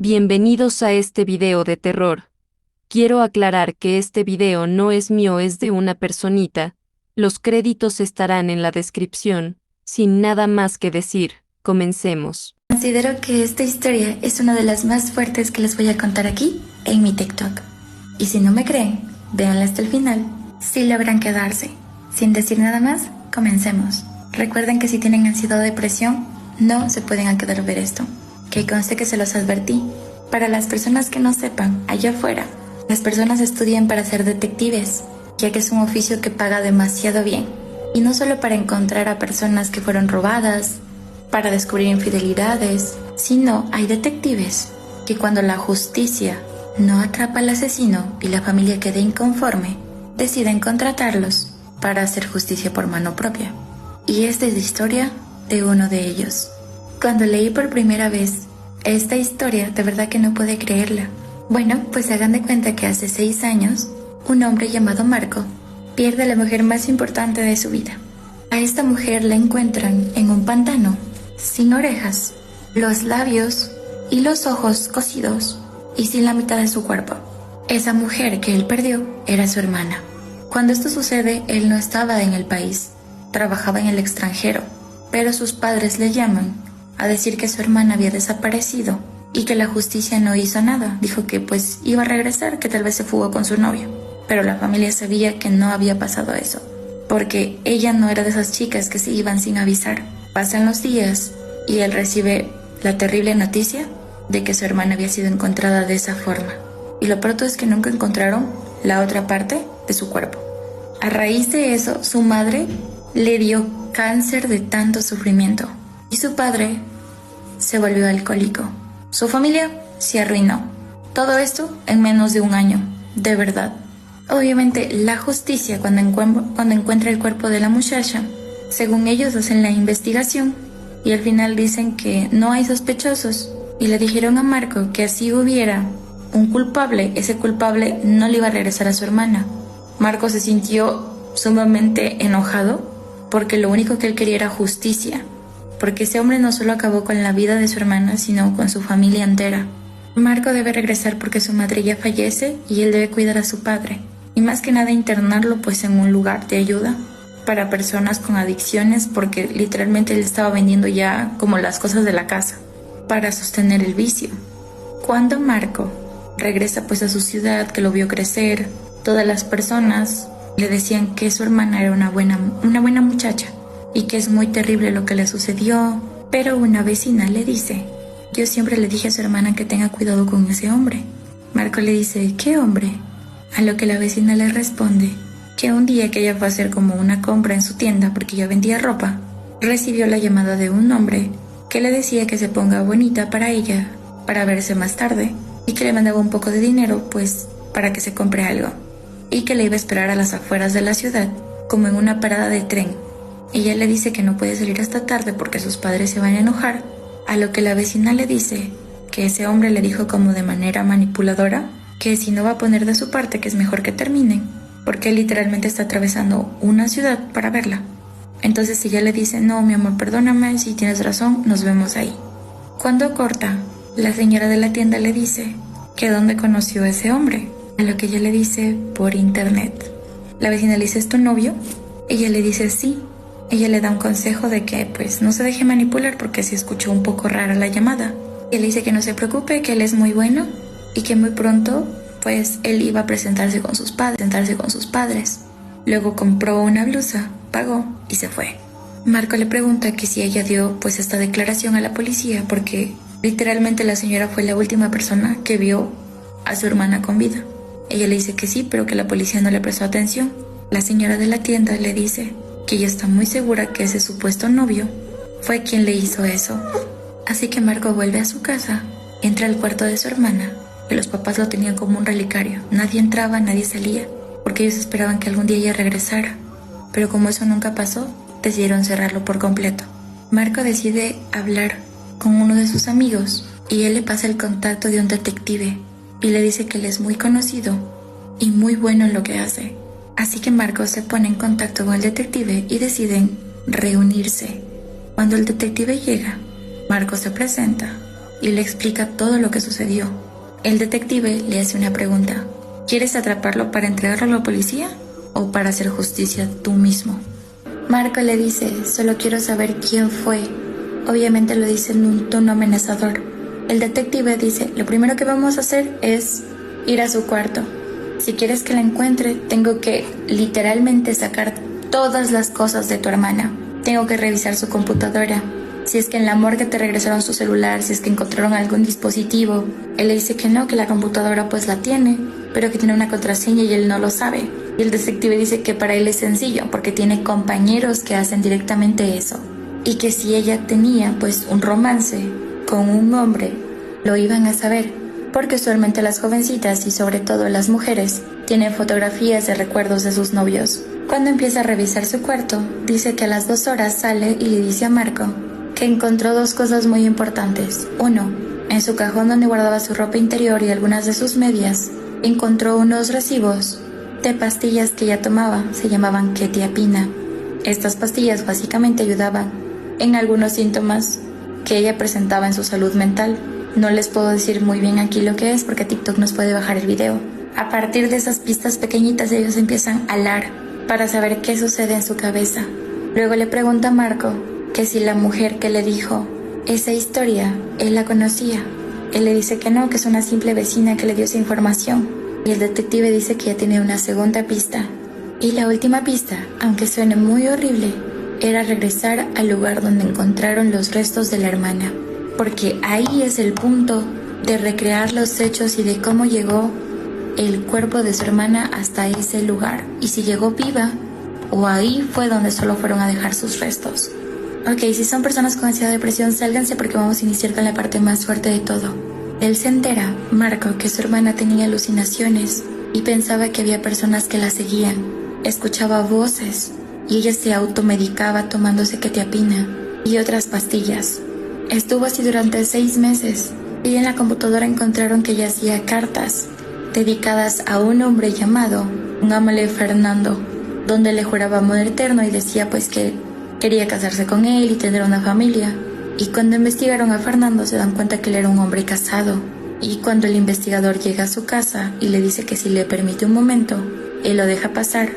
Bienvenidos a este video de terror. Quiero aclarar que este video no es mío, es de una personita. Los créditos estarán en la descripción. Sin nada más que decir, comencemos. Considero que esta historia es una de las más fuertes que les voy a contar aquí en mi TikTok. Y si no me creen, véanla hasta el final. Sí logran quedarse. Sin decir nada más, comencemos. Recuerden que si tienen ansiedad o depresión, no se pueden quedar a ver esto. Que conste que se los advertí. Para las personas que no sepan, allá afuera, las personas estudian para ser detectives, ya que es un oficio que paga demasiado bien. Y no solo para encontrar a personas que fueron robadas, para descubrir infidelidades, sino hay detectives que cuando la justicia no atrapa al asesino y la familia queda inconforme, deciden contratarlos para hacer justicia por mano propia. Y esta es la historia de uno de ellos. Cuando leí por primera vez esta historia, de verdad que no pude creerla. Bueno, pues se hagan de cuenta que hace 6 años, un hombre llamado Marco pierde a la mujer más importante de su vida. A esta mujer la encuentran en un pantano, sin orejas, los labios y los ojos cosidos y sin la mitad de su cuerpo. Esa mujer que él perdió era su hermana. Cuando esto sucede, él no estaba en el país, trabajaba en el extranjero, pero sus padres le llaman a decir que su hermana había desaparecido y que la justicia no hizo nada. Dijo que pues iba a regresar, que tal vez se fugó con su novio, pero la familia sabía que no había pasado eso, porque ella no era de esas chicas que se iban sin avisar. Pasan los días y él recibe la terrible noticia de que su hermana había sido encontrada de esa forma. Y lo pronto es que nunca encontraron la otra parte de su cuerpo. A raíz de eso, su madre le dio cáncer de tanto sufrimiento y su padre se volvió alcohólico. Su familia se arruinó. Todo esto en menos de un año, de verdad. Obviamente la justicia cuando encuentra el cuerpo de la muchacha, según ellos hacen la investigación y al final dicen que no hay sospechosos y le dijeron a Marco que si hubiera un culpable, ese culpable no le iba a regresar a su hermana. Marco se sintió sumamente enojado porque lo único que él quería era justicia, porque ese hombre no solo acabó con la vida de su hermana, sino con su familia entera. Marco debe regresar porque su madre ya fallece y él debe cuidar a su padre, y más que nada internarlo pues en un lugar de ayuda para personas con adicciones, porque literalmente él estaba vendiendo ya como las cosas de la casa para sostener el vicio. Cuando Marco regresa pues a su ciudad, que lo vio crecer, todas las personas le decían que su hermana era una buena muchacha y que es muy terrible lo que le sucedió, pero una vecina le dice: yo siempre le dije a su hermana que tenga cuidado con ese hombre. Marco le dice: ¿qué hombre? A lo que la vecina le responde que un día que ella fue a hacer como una compra en su tienda porque ella vendía ropa, recibió la llamada de un hombre que le decía que se ponga bonita para ella, para verse más tarde, y que le mandaba un poco de dinero pues para que se compre algo, y que le iba a esperar a las afueras de la ciudad, como en una parada de tren. Ella le dice que no puede salir hasta tarde porque sus padres se van a enojar, a lo que la vecina le dice que ese hombre le dijo como de manera manipuladora que si no va a poner de su parte que es mejor que terminen, porque él literalmente está atravesando una ciudad para verla. Entonces ella le dice: no, mi amor, perdóname, si tienes razón, nos vemos ahí. Cuando corta, la señora de la tienda le dice que dónde conoció a ese hombre, a lo que ella le dice: por internet. La vecina le dice: ¿es tu novio? Ella le dice: sí. Ella le da un consejo de que pues no se deje manipular porque se escuchó un poco rara la llamada. Él dice que no se preocupe, que él es muy bueno y que muy pronto pues él iba a presentarse con sus padres. Luego compró una blusa, pagó y se fue. Marco le pregunta que si ella dio pues esta declaración a la policía porque literalmente la señora fue la última persona que vio a su hermana con vida. Ella le dice que sí, pero que la policía no le prestó atención. La señora de la tienda le dice que ella está muy segura que ese supuesto novio fue quien le hizo eso. Así que Marco vuelve a su casa, entra al cuarto de su hermana, que los papás lo tenían como un relicario. Nadie entraba, nadie salía, porque ellos esperaban que algún día ella regresara. Pero como eso nunca pasó, decidieron cerrarlo por completo. Marco decide hablar con uno de sus amigos y él le pasa el contacto de un detective y le dice que él es muy conocido y muy bueno en lo que hace. Así que Marco se pone en contacto con el detective y deciden reunirse. Cuando el detective llega, Marco se presenta y le explica todo lo que sucedió. El detective le hace una pregunta. ¿Quieres atraparlo para entregarlo a la policía o para hacer justicia tú mismo? Marco le dice, solo quiero saber quién fue. Obviamente lo dice en un tono amenazador. El detective dice, lo primero que vamos a hacer es ir a su cuarto. Si quieres que la encuentre, tengo que literalmente sacar todas las cosas de tu hermana. Tengo que revisar su computadora. Si es que en la morgue te regresaron su celular, si es que encontraron algún dispositivo. Él le dice que no, que la computadora pues la tiene, pero que tiene una contraseña y él no lo sabe. Y el detective dice que para él es sencillo, porque tiene compañeros que hacen directamente eso. Y que si ella tenía pues un romance con un hombre, lo iban a saber. Porque usualmente las jovencitas y sobre todo las mujeres tienen fotografías de recuerdos de sus novios. Cuando empieza a revisar su cuarto, dice que a las 2 horas sale y le dice a Marco que encontró 2 cosas muy importantes. Uno, en su cajón donde guardaba su ropa interior y algunas de sus medias, encontró unos recibos de pastillas que ella tomaba, se llamaban quetiapina. Estas pastillas básicamente ayudaban en algunos síntomas que ella presentaba en su salud mental. No les puedo decir muy bien aquí lo que es porque TikTok nos puede bajar el video. A partir de esas pistas pequeñitas ellos empiezan a hablar para saber qué sucede en su cabeza. Luego le pregunta a Marco que si la mujer que le dijo esa historia, él la conocía. Él le dice que no, que es una simple vecina que le dio esa información. Y el detective dice que ya tiene una segunda pista. Y la última pista, aunque suene muy horrible, era regresar al lugar donde encontraron los restos de la hermana. Porque ahí es el punto de recrear los hechos y de cómo llegó el cuerpo de su hermana hasta ese lugar. Y si llegó viva, o ahí fue donde solo fueron a dejar sus restos. Ok, si son personas con ansiedad o depresión, sálganse porque vamos a iniciar con la parte más fuerte de todo. Él se entera, Marco, que su hermana tenía alucinaciones y pensaba que había personas que la seguían. Escuchaba voces y ella se automedicaba tomándose quetiapina y otras pastillas. Estuvo así durante 6 meses y en la computadora encontraron que ella hacía cartas dedicadas a un hombre llamado, llamémosle Fernando, donde le juraba amor eterno y decía pues que quería casarse con él y tener una familia. Y cuando investigaron a Fernando se dan cuenta que él era un hombre casado. Y cuando el investigador llega a su casa y le dice que si le permite un momento, él lo deja pasar.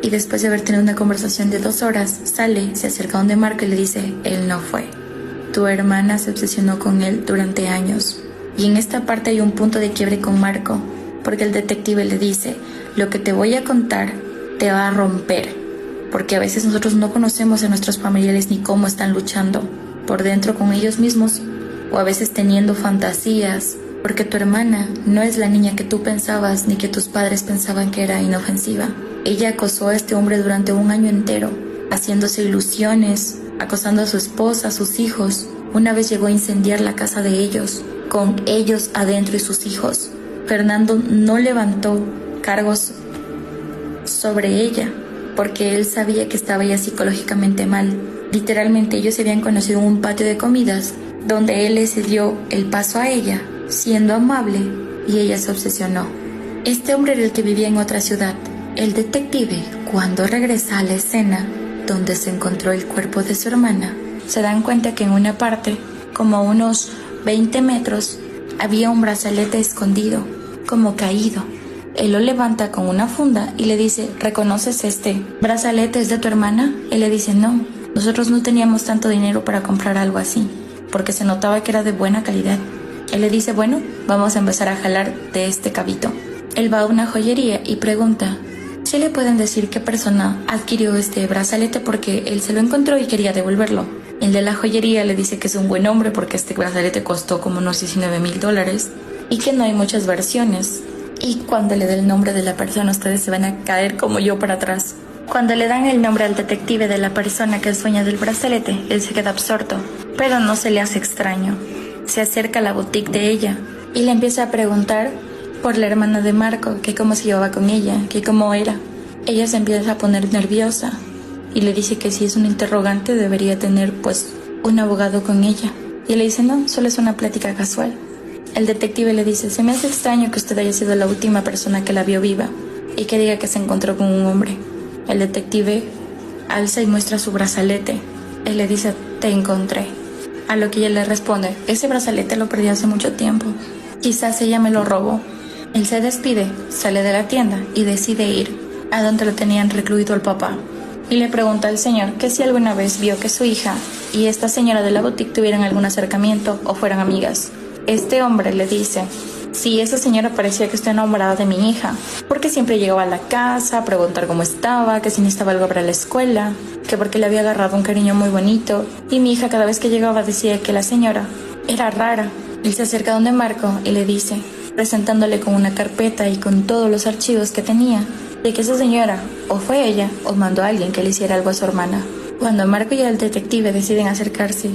Y después de haber tenido una conversación de 2 horas, sale, se acerca donde Marco y le dice, él no fue. Tu hermana se obsesionó con él durante años. Y en esta parte hay un punto de quiebre con Marco, porque el detective le dice, lo que te voy a contar te va a romper. Porque a veces nosotros no conocemos a nuestros familiares ni cómo están luchando por dentro con ellos mismos, o a veces teniendo fantasías, porque tu hermana no es la niña que tú pensabas ni que tus padres pensaban que era inofensiva. Ella acosó a este hombre durante 1 año entero, haciéndose ilusiones, acosando a su esposa, a sus hijos. Una vez llegó a incendiar la casa de ellos, con ellos adentro y sus hijos. Fernando no levantó cargos sobre ella, porque él sabía que estaba ya psicológicamente mal. Literalmente ellos se habían conocido en un patio de comidas, donde él le cedió el paso a ella, siendo amable, y ella se obsesionó. Este hombre era el que vivía en otra ciudad. El detective, cuando regresa a la escena donde se encontró el cuerpo de su hermana, se dan cuenta que en una parte, como a unos 20 metros, había un brazalete escondido, como caído. Él lo levanta con una funda y le dice, ¿reconoces este brazalete? ¿Es de tu hermana? Él le dice, no, nosotros no teníamos tanto dinero para comprar algo así, porque se notaba que era de buena calidad. Él le dice, bueno, vamos a empezar a jalar de este cabito. Él va a una joyería y pregunta, ¿sí le pueden decir qué persona adquirió este brazalete? Porque él se lo encontró y quería devolverlo. El de la joyería le dice que es un buen hombre porque este brazalete costó como unos $19,000 y que no hay muchas versiones. Y cuando le dé el nombre de la persona, ustedes se van a caer como yo para atrás. Cuando le dan el nombre al detective de la persona que es dueña del brazalete, él se queda absorto, pero no se le hace extraño. Se acerca a la boutique de ella y le empieza a preguntar por la hermana de Marco, que cómo se llevaba con ella, que cómo era. Ella se empieza a poner nerviosa y le dice que si es un interrogante debería tener pues un abogado con ella. Y él le dice, no, solo es una plática casual. El detective le dice, se me hace extraño que usted haya sido la última persona que la vio viva y que diga que se encontró con un hombre. El detective alza y muestra su brazalete. Él le dice, te encontré. A lo que ella le responde, ese brazalete lo perdí hace mucho tiempo. Quizás ella me lo robó. Él se despide, sale de la tienda y decide ir a donde lo tenían recluido el papá. Y le pregunta al señor que si alguna vez vio que su hija y esta señora de la boutique tuvieran algún acercamiento o fueran amigas. Este hombre le dice, sí, esa señora parecía que está enamorada de mi hija, porque siempre llegaba a la casa a preguntar cómo estaba, que si necesitaba algo para la escuela, que porque le había agarrado un cariño muy bonito, y mi hija cada vez que llegaba decía que la señora era rara. Él se acerca donde Marco y le dice, presentándole con una carpeta y con todos los archivos que tenía, de que esa señora o fue ella o mandó a alguien que le hiciera algo a su hermana. Cuando Marco y el detective deciden acercarse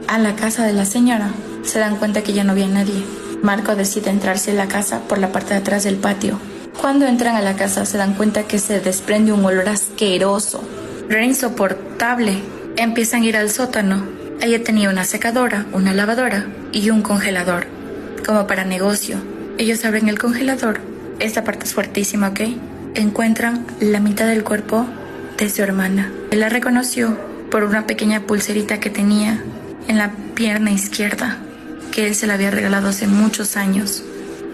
a la casa de la señora, se dan cuenta que ya no había nadie. Marco decide entrarse en la casa por la parte de atrás del patio. Cuando entran a la casa se dan cuenta que se desprende un olor asqueroso, pero era insoportable. Empiezan a ir al sótano. Ella tenía una secadora, una lavadora y un congelador, como para negocio. Ellos abren el congelador. Esta parte es fuertísima, ¿ok? Encuentran la mitad del cuerpo de su hermana. Él la reconoció por una pequeña pulserita que tenía en la pierna izquierda, que él se la había regalado hace muchos años.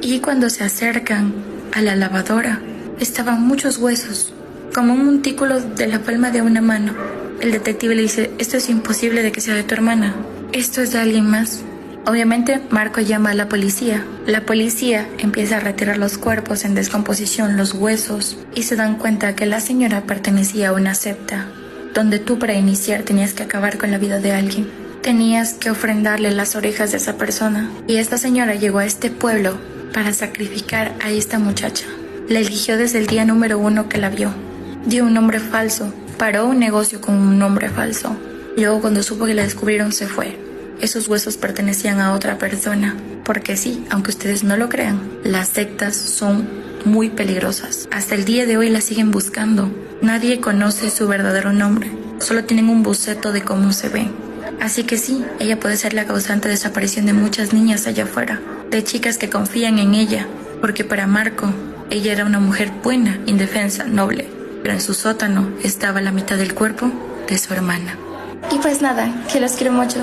Y cuando se acercan a la lavadora, estaban muchos huesos, como un montículo de la palma de una mano. El detective le dice, esto es imposible de que sea de tu hermana, esto es de alguien más. Obviamente Marco llama a la policía. La policía empieza a retirar los cuerpos en descomposición, los huesos, y se dan cuenta que la señora pertenecía a una secta, donde tú para iniciar tenías que acabar con la vida de alguien. Tenías que ofrendarle las orejas de esa persona. Y esta señora llegó a este pueblo para sacrificar a esta muchacha. La eligió desde el día número 1 que la vio. Dio un nombre falso, paró un negocio con un nombre falso. Luego cuando supo que la descubrieron se fue. Esos huesos pertenecían a otra persona. Porque sí, aunque ustedes no lo crean, las sectas son muy peligrosas. Hasta el día de hoy la siguen buscando. Nadie conoce su verdadero nombre. Solo tienen un boceto de cómo se ve. Así que sí, ella puede ser la causante de desaparición de muchas niñas allá afuera. De chicas que confían en ella. Porque para Marco, ella era una mujer buena, indefensa, noble. Pero en su sótano estaba la mitad del cuerpo de su hermana. Y pues nada, que los quiero mucho.